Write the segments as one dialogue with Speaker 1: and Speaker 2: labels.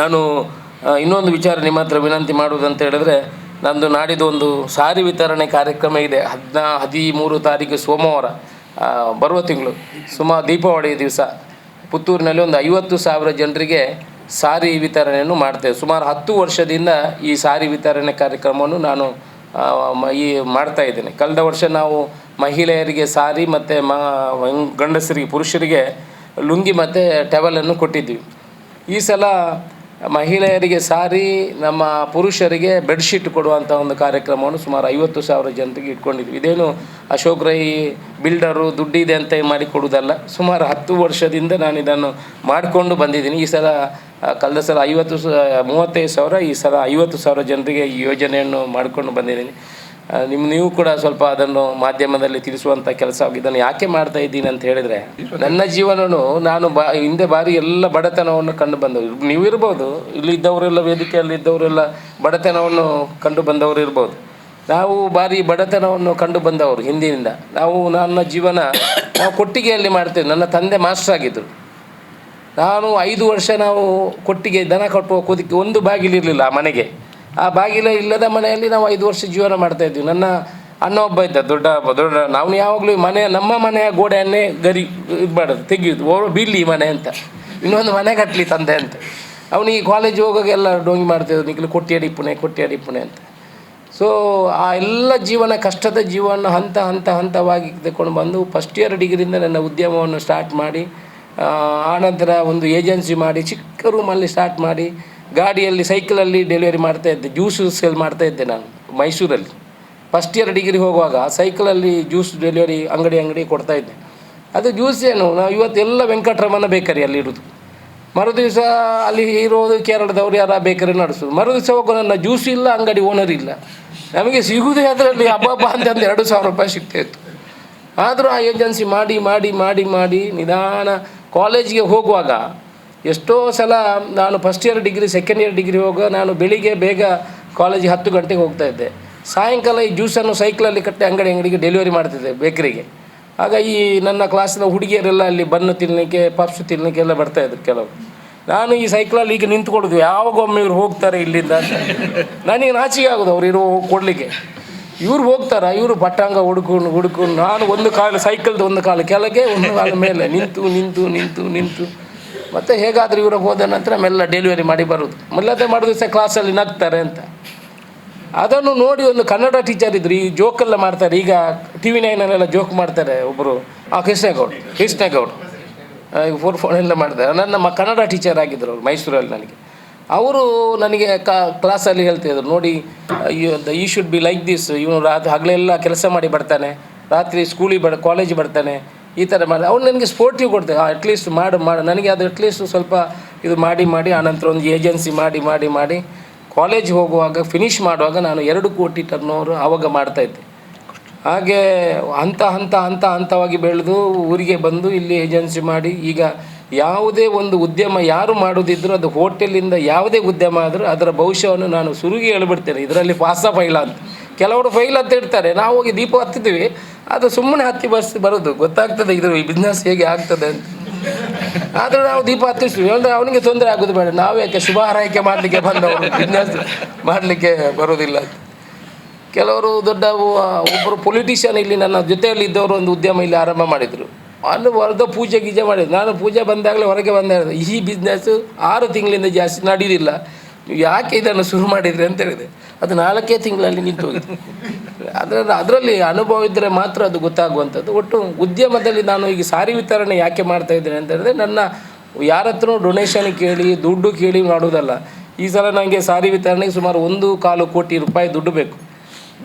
Speaker 1: ನಾನು ಇನ್ನೊಂದು ವಿಚಾರ ನಿಮ್ಮ ಹತ್ರ ವಿನಂತಿ ಮಾಡುವುದಂತ ಹೇಳಿದ್ರೆ, ನಂದು ನಾಡಿದ್ದು ಒಂದು ಸಾರಿ ವಿತರಣೆ ಕಾರ್ಯಕ್ರಮ ಇದೆ 13 ತಾರೀಕು ಸೋಮವಾರ ಬರುವ ತಿಂಗಳು ದೀಪಾವಳಿ ದಿವಸ ಪುತ್ತೂರಿನಲ್ಲಿ ಒಂದು 50,000 ಜನರಿಗೆ ಸಾರಿ ವಿತರಣೆಯನ್ನು ಮಾಡ್ತೇವೆ. ಸುಮಾರು 10 ವರ್ಷದಿಂದ ಈ ಸಾರಿ ವಿತರಣೆ ಕಾರ್ಯಕ್ರಮವನ್ನು ನಾನು ಮಾಡ್ತಾಯಿದ್ದೇನೆ. ಕಳೆದ ವರ್ಷ ನಾವು ಮಹಿಳೆಯರಿಗೆ ಸಾರಿ ಮತ್ತು ಗಂಡಸರಿಗೆ ಪುರುಷರಿಗೆ ಲುಂಗಿ ಮತ್ತು ಟವೆಲನ್ನು ಕೊಟ್ಟಿದ್ವಿ. ಈ ಸಲ ಮಹಿಳೆಯರಿಗೆ ಸಾರಿ, ನಮ್ಮ ಪುರುಷರಿಗೆ ಬೆಡ್ಶೀಟ್ ಕೊಡುವಂಥ ಒಂದು ಕಾರ್ಯಕ್ರಮವನ್ನು ಸುಮಾರು 50,000 ಜನರಿಗೆ ಇಟ್ಕೊಂಡಿದ್ವಿ. ಇದೇನು ಅಶೋಕ್ ರೈ ಬಿಲ್ಡರು ದುಡ್ಡಿದೆ ಅಂತ ಮಾಡಿ ಕೊಡುವುದಲ್ಲ, ಸುಮಾರು 10 ವರ್ಷದಿಂದ ನಾನು ಇದನ್ನು ಮಾಡಿಕೊಂಡು ಬಂದಿದ್ದೀನಿ. ಈ ಸಲ ಕಳೆದ ಸಲ 35,000, ಈ ಸಲ 50,000 ಜನರಿಗೆ ಈ ಯೋಜನೆಯನ್ನು ಮಾಡಿಕೊಂಡು ಬಂದಿದ್ದೀನಿ. ನೀವು ಕೂಡ ಸ್ವಲ್ಪ ಅದನ್ನು ಮಾಧ್ಯಮದಲ್ಲಿ ತಿಳಿಸುವಂಥ ಕೆಲಸ ಇದನ್ನು ಯಾಕೆ ಮಾಡ್ತಾ ಇದ್ದೀನಿ ಅಂತ ಹೇಳಿದರೆ, ನನ್ನ ಜೀವನನು ನಾನು ಹಿಂದೆ ಬಾರಿ ಎಲ್ಲ ಬಡತನವನ್ನು ಕಂಡು ಬಂದವರು. ನೀವು ಇರ್ಬೋದು, ಇಲ್ಲಿ ಇದ್ದವರೆಲ್ಲ, ವೇದಿಕೆಯಲ್ಲಿ ಇದ್ದವರೆಲ್ಲ ಬಡತನವನ್ನು ಕಂಡು ಬಂದವರು ಇರ್ಬೋದು. ನಾವು ಬಾರಿ ಬಡತನವನ್ನು ಕಂಡು ಬಂದವರು ಹಿಂದಿನಿಂದ. ನನ್ನ ಜೀವನ ನಾವು ಕೊಟ್ಟಿಗೆಯಲ್ಲಿ ಮಾಡ್ತೇವೆ. ನನ್ನ ತಂದೆ ಮಾಸ್ಟರ್ ಆಗಿದ್ದರು. ನಾನು 5 ವರ್ಷ ನಾವು ಕೊಟ್ಟಿಗೆ ದನ ಕಟ್ಟುವ ಕೂದಕ್ಕೆ ಒಂದು ಬಾಗಿಲಿರಲಿಲ್ಲ ಆ ಮನೆಗೆ. ಆ ಬಾಗಿಲ ಇಲ್ಲದ ಮನೆಯಲ್ಲಿ ನಾವು 5 ವರ್ಷ ಜೀವನ ಮಾಡ್ತಾಯಿದ್ವಿ. ನನ್ನ ಅಣ್ಣ ಒಬ್ಬ ಇದ್ದ, ದೊಡ್ಡ ನಾವು ಯಾವಾಗಲೂ ನಮ್ಮ ಮನೆಯ ಗೋಡೆಯನ್ನೇ ಇದು ಮಾಡೋದು, ತೆಗೆಯೋದು, ಬೀಳಿ ಮನೆ ಅಂತ, ಇನ್ನೊಂದು ಮನೆ ಕಟ್ಟಲಿ ತಂದೆ ಅಂತ. ಅವನಿಗೆ ಕಾಲೇಜ್ ಹೋಗೋಗೆಲ್ಲ ಡೋಂಗಿ ಮಾಡ್ತಿದ್ದು, ನಿಖಲು ಕೊಟ್ಟಿ ಅಡಿಪುಣೆ ಅಂತ. ಸೊ ಆ ಎಲ್ಲ ಜೀವನ, ಕಷ್ಟದ ಜೀವನ ಹಂತವಾಗಿ ತೆಗೆದುಕೊಂಡು ಬಂದು ಫಸ್ಟ್ ಇಯರ್ ಡಿಗ್ರಿಯಿಂದ ನನ್ನ ಉದ್ಯಮವನ್ನು ಸ್ಟಾರ್ಟ್ ಮಾಡಿ, ಆನಂತರ ಒಂದು ಏಜೆನ್ಸಿ ಮಾಡಿ, ಚಿಕ್ಕ ರೂಮಲ್ಲಿ ಸ್ಟಾರ್ಟ್ ಮಾಡಿ, ಗಾಡಿಯಲ್ಲಿ ಸೈಕಲಲ್ಲಿ ಡೆಲಿವರಿ ಮಾಡ್ತಾಯಿದ್ದೆ. ಜ್ಯೂಸು ಸೇಲ್ ಮಾಡ್ತಾಯಿದ್ದೆ ನಾನು ಮೈಸೂರಲ್ಲಿ. ಫಸ್ಟ್ ಇಯರ್ ಡಿಗ್ರಿ ಹೋಗುವಾಗ ಸೈಕಲಲ್ಲಿ ಜ್ಯೂಸ್ ಡೆಲಿವರಿ ಅಂಗಡಿ ಕೊಡ್ತಾಯಿದ್ದೆ. ಅದು ಜ್ಯೂಸ್ ಏನು, ನಾವು ಇವತ್ತೆಲ್ಲ ವೆಂಕಟರಮಣ ಬೇಕರಿ ಅಲ್ಲಿ ಇರೋದು. ಮರುದಿವಸ ಅಲ್ಲಿ ಇರೋದು ಕೇರಳದವ್ರು ಯಾರು ಬೇಕರಿ ನಡೆಸೋದು. ಮರುದಿವಸ ಹೋಗೋ ನನ್ನ ಜ್ಯೂಸ್ ಇಲ್ಲ, ಅಂಗಡಿ ಓನರ್ ಇಲ್ಲ. ನಮಗೆ ಸಿಗುವುದೇ ಅದರಲ್ಲಿ ಹಬ್ಬ ಅಂತಂದು 2,000 ರೂಪಾಯಿ ಸಿಗ್ತಾಯಿತ್ತು. ಆದರೂ ಆ ಏಜೆನ್ಸಿ ಮಾಡಿ ನಿಧಾನ ಕಾಲೇಜಿಗೆ ಹೋಗುವಾಗ ಎಷ್ಟೋ ಸಲ ನಾನು first year degree, second year degree ಹೋಗುವಾಗ ನಾನು ಬೆಳಿಗ್ಗೆ ಬೇಗ ಕಾಲೇಜಿಗೆ 10 ಗಂಟೆಗೆ ಹೋಗ್ತಾಯಿದ್ದೆ. ಸಾಯಂಕಾಲ ಈ ಜ್ಯೂಸನ್ನು ಸೈಕಲಲ್ಲಿ ಕಟ್ಟಿ ಅಂಗಡಿಗೆ ಡೆಲಿವರಿ ಮಾಡ್ತಿದ್ದೆ, ಬೇಕರಿಗೆ. ಆಗ ಈ ನನ್ನ ಕ್ಲಾಸಿನ ಹುಡುಗಿಯರೆಲ್ಲ ಅಲ್ಲಿ ಬನ್ನು ತಿನ್ನಲಿಕ್ಕೆ, ಪಪ್ಸು ತಿನ್ನಲಿಕ್ಕೆ ಎಲ್ಲ ಬರ್ತಾಯಿದ್ರು ಕೆಲವರು. ನಾನು ಈ ಸೈಕಲಲ್ಲಿ ಈಗ ನಿಂತ್ಕೊಡೋದು, ಯಾವಾಗೊಮ್ಮೆ ಇವ್ರು ಹೋಗ್ತಾರೆ ಇಲ್ಲಿಂದ ಅಂತ ನನಗೆ ನಾಚಿಕೆ ಆಗೋದು. ಅವ್ರು ಇರೋ ಸೈಕಲ್ ಇವ್ರು ಹೋಗ್ತಾರೆ, ಇವರು ಪಟ್ಟಾಂಗ ಹುಡ್ಕೊಂಡು ನಾನು ಒಂದು ಕಾಲು ಸೈಕಲ್ದು ಒಂದು ಕಾಲು ಕೆಳಗೆ, ಒಂದು ಕಾಲು ಮೇಲೆ ನಿಂತು ಮತ್ತು ಹೇಗಾದರೂ ಇವ್ರಿಗೆ ಹೋದ ನಂತರ ಮೆಲ್ಲ ಡೆಲಿವರಿ ಮಾಡಿ ಬರೋದು. ಮೆಲ್ಲದೆ ಮಾಡೋದು ಸಹ ಕ್ಲಾಸಲ್ಲಿ ನಗ್ತಾರೆ ಅಂತ. ಅದನ್ನು ನೋಡಿ ಒಂದು ಕನ್ನಡ ಟೀಚರ್ ಇದ್ದರು, ಈ ಜೋಕೆಲ್ಲ ಮಾಡ್ತಾರೆ. ಈಗ TV 9 ಜೋಕ್ ಮಾಡ್ತಾರೆ ಒಬ್ಬರು, ಕೃಷ್ಣೇಗೌಡ ಫೋನ್ ಎಲ್ಲ ಮಾಡ್ತಾರೆ. ನನ್ನ ಕನ್ನಡ ಟೀಚರ್ ಆಗಿದ್ದರು ಅವರು ಮೈಸೂರಲ್ಲಿ. ಅವರು ನನಗೆ ಕ್ಲಾಸಲ್ಲಿ ಹೇಳ್ತಾಯಿದ್ರು, ನೋಡಿ ಈ ಶುಡ್ ಬಿ ಲೈಕ್ ದಿಸ್. ಇವನು ಹಗಲೆಲ್ಲ ಕೆಲಸ ಮಾಡಿ ಬರ್ತಾನೆ, ರಾತ್ರಿ ಸ್ಕೂಲಿಗೆ ಕಾಲೇಜಿಗೆ ಬರ್ತಾನೆ, ಈ ಥರ ಮಾಡಿ. ಅವ್ನು ನನಗೆ ಸ್ಪೋರ್ಟಿವ್ ಕೊಡ್ತೇವೆ. ಅಟ್ಲೀಸ್ಟ್ ಮಾಡು ನನಗೆ ಅದು ಅಟ್ಲೀಸ್ಟ್ ಸ್ವಲ್ಪ ಇದು ಮಾಡಿ ಆನಂತರ ಒಂದು ಏಜೆನ್ಸಿ ಮಾಡಿ ಕಾಲೇಜ್ ಹೋಗುವಾಗ ಫಿನಿಷ್ ಮಾಡುವಾಗ ನಾನು 2 ಕೋಟಿ ಟರ್ನೋವರ್ ಆವಾಗ ಮಾಡ್ತಾಯಿದ್ದೆ. ಹಾಗೆ ಹಂತವಾಗಿ ಬೆಳೆದು ಊರಿಗೆ ಬಂದು ಇಲ್ಲಿ ಏಜೆನ್ಸಿ ಮಾಡಿ, ಈಗ ಯಾವುದೇ ಒಂದು ಉದ್ಯಮ ಯಾರು ಮಾಡೋದಿದ್ದರೂ, ಅದು ಹೋಟೆಲಿಂದ ಯಾವುದೇ ಉದ್ಯಮ ಆದರೂ ಅದರ ಭವಿಷ್ಯವನ್ನು ನಾನು ಸುರುಗಿ ಹೇಳ್ಬಿಡ್ತೇನೆ. ಇದರಲ್ಲಿ ಫೈಲ ಅಂತ, ಕೆಲವರು ಫೈಲ್ ಅಂತ ಇರ್ತಾರೆ. ನಾವು ಹೋಗಿ ದೀಪ ಹತ್ತಿದ್ದೀವಿ, ಅದು ಸುಮ್ಮನೆ ಹತ್ತಿ ಬರೋದು ಗೊತ್ತಾಗ್ತದೆ ಈ ಬಿಸ್ನೆಸ್ ಹೇಗೆ ಆಗ್ತದೆ ಅಂತ. ಆದರೂ ನಾವು ದೀಪ ಹತ್ತಿಸ್ತೀವಿ ಅಂದರೆ ಅವನಿಗೆ ತೊಂದರೆ ಆಗೋದು ಬೇಡ, ನಾವು ಯಾಕೆ ಶುಭ ಹಾರೈಕೆ ಮಾಡಲಿಕ್ಕೆ ಬಂದವರು, ಬಿಸ್ನೆಸ್ ಮಾಡಲಿಕ್ಕೆ ಬರೋದಿಲ್ಲ. ಕೆಲವರು ಒಬ್ಬರು ಪೊಲಿಟಿಷಿಯನ್ ಇಲ್ಲಿ ನನ್ನ ಜೊತೆಯಲ್ಲಿ ಇದ್ದವರು ಒಂದು ಉದ್ಯಮ ಇಲ್ಲಿ ಆರಂಭ ಮಾಡಿದರು. ಅಲ್ಲಿ ಹೊರದ ಪೂಜೆ ಮಾಡಿದ್ರು. ನಾನು ಪೂಜೆ ಬಂದಾಗಲೇ ಹೊರಗೆ ಹೇಳಿದೆ, ಈ ಬಿಸ್ನೆಸ್ಸು 6 ತಿಂಗಳಿಂದ ಜಾಸ್ತಿ ನಡೆಯೋದಿಲ್ಲ, ನೀವು ಯಾಕೆ ಇದನ್ನು ಶುರು ಮಾಡಿದ್ರಿ ಅಂತ ಹೇಳಿದೆ. ಅದು 4 ತಿಂಗಳಲ್ಲಿ ನಿಂತು ಹೋಗಿತ್ತು. ಅದರಲ್ಲಿ ಅನುಭವ ಇದ್ದರೆ ಮಾತ್ರ ಅದು ಗೊತ್ತಾಗುವಂಥದ್ದು. ಒಟ್ಟು ಉದ್ಯಮದಲ್ಲಿ ನಾನು ಈಗ ಸಾರಿ ವಿತರಣೆ ಯಾಕೆ ಮಾಡ್ತಾಯಿದ್ದೇನೆ ಅಂತ ಹೇಳಿದ್ರೆ, ನನ್ನ ಯಾರ ಹತ್ರ ಡೊನೇಷನ್ ಕೇಳಿ ದುಡ್ಡು ಕೇಳಿ ಮಾಡೋದಲ್ಲ. ಈ ಸಲ ನನಗೆ ಸಾರಿ ವಿತರಣೆಗೆ ಸುಮಾರು 1.25 ಕೋಟಿ ರೂಪಾಯಿ ದುಡ್ಡು ಬೇಕು.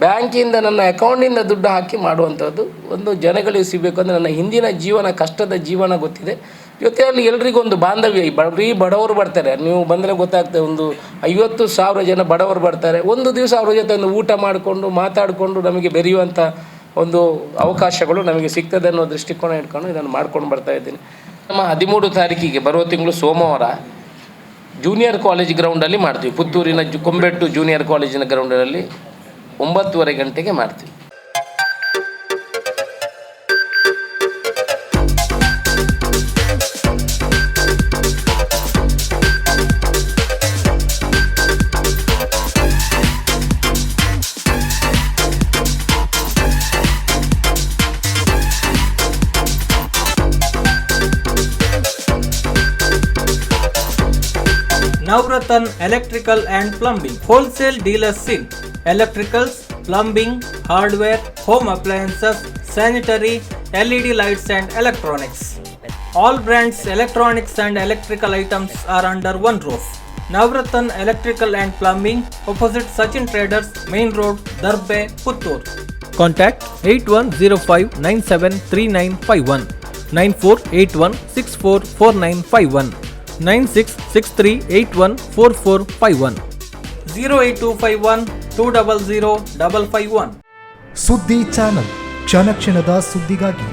Speaker 1: ಬ್ಯಾಂಕಿಂದ ನನ್ನ ಅಕೌಂಟಿಂದ ದುಡ್ಡು ಹಾಕಿ ಮಾಡುವಂಥದ್ದು ಒಂದು ಜನಗಳಿಗೆ ಸಿಗಬೇಕು. ಅಂದರೆ ನನ್ನ ಹಿಂದಿನ ಜೀವನ, ಕಷ್ಟದ ಜೀವನ ಗೊತ್ತಿದೆ. ಜೊತೆಯಲ್ಲಿ ಎಲ್ರಿಗೊಂದು ಬಾಂಧವ್ಯ. ಬಡವರು ಬರ್ತಾರೆ, ನೀವು ಬಂದರೆ ಗೊತ್ತಾಗ್ತದೆ, ಒಂದು 50,000 ಜನ ಬಡವರು ಬರ್ತಾರೆ. ಒಂದು ದಿವಸ ಅವ್ರ ಜೊತೆ ಒಂದು ಊಟ ಮಾಡಿಕೊಂಡು ಮಾತಾಡಿಕೊಂಡು ನಮಗೆ ಬೆರೆಯುವಂಥ ಒಂದು ಅವಕಾಶಗಳು ನಮಗೆ ಸಿಗ್ತದೆ ಅನ್ನೋ ದೃಷ್ಟಿಕೋನ ಇಟ್ಕೊಂಡು ಇದನ್ನು ಮಾಡ್ಕೊಂಡು ಬರ್ತಾಯಿದ್ದೀನಿ. ನಮ್ಮ 13 ತಾರೀಕಿಗೆ ಬರುವ ತಿಂಗಳು ಸೋಮವಾರ ಜೂನಿಯರ್ ಕಾಲೇಜ್ ಗ್ರೌಂಡಲ್ಲಿ ಮಾಡ್ತೀವಿ. ಪುತ್ತೂರಿನ ಕೊಂಬೆಟ್ಟು ಜೂನಿಯರ್ ಕಾಲೇಜಿನ ಗ್ರೌಂಡಲ್ಲಿ 9:30 ಗಂಟೆಗೆ ಮಾಡ್ತೀವಿ.
Speaker 2: Navratan Electrical and Plumbing, wholesale dealers in electricals, plumbing, hardware, home appliances, sanitary, LED lights and electronics. All brands electronics and electrical items are under one roof. Navratan Electrical and Plumbing, opposite Sachin Traders, Main Road, Darbe, Puttur. Contact 8105973951, 9481644951, 9663814451, 08251200551.
Speaker 3: ಸುದ್ದಿ channel, ಕ್ಷಣ ಕ್ಷಣದ ಸುದ್ದಿಗಾಗಿ.